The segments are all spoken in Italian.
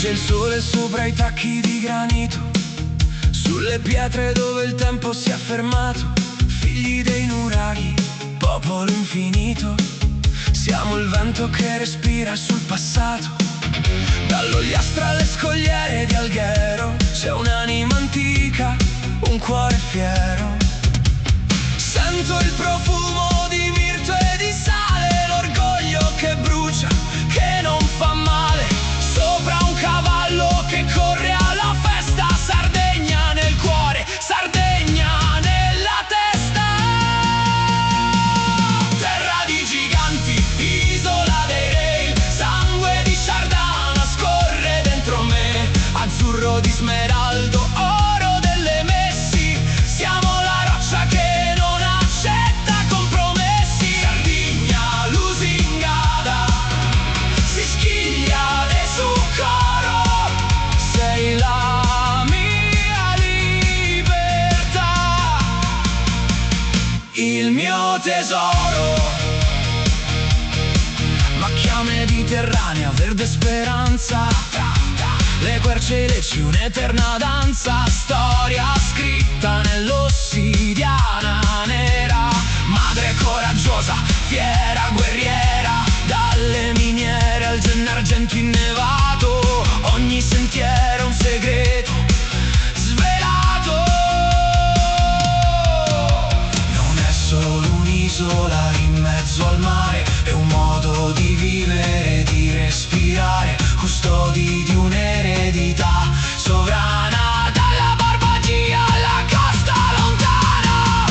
il sole sopra i tacchi di granito, sulle pietre dove il tempo si è fermato. Figli dei nuraghi, popolo infinito, siamo il vento che respira sul passato. Dall'Ogliastra alle scogliere di Alghero c'è un'anima antica, un cuore fiero. Sento il profumo di mirto e di sale, l'orgoglio che brucia, che non fa male. Sopra un cavallo che corre alla festa, Sardegna nel cuore, Sardegna nella testa. Terra di giganti, isola dei re, sangue di Sardana scorre dentro me. Azzurro di smeraldo, oro delle messi, siamo la roccia che non accetta compromessi. Sardigna lusingata, si schiglia de su coro, sei la mia libertà, il mio tesoro. Macchia mediterranea, verde speranza, le querce e leci, un'eterna danza. Storia scritta nell'ossidiana nera, madre coraggiosa, fiera, guerriera. Dalle miniere al Gennargentu innevato, ogni sentiero un segreto svelato. Non è solo un'isola in mezzo al mare, è un modo di vivere, di respirare, custodi di un'eredità sovrana, dalla Barbagia alla costa lontana.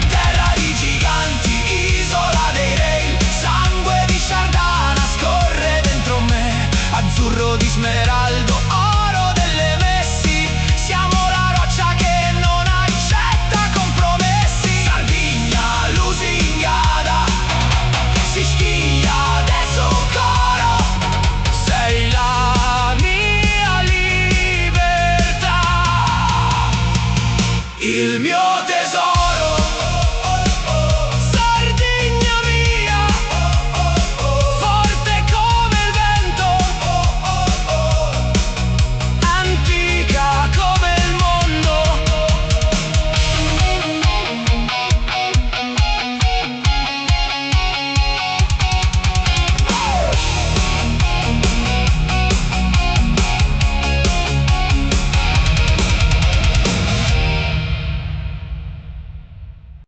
Terra di giganti, isola dei re, sangue di Sardana scorre dentro me. Azzurro di smeraldo,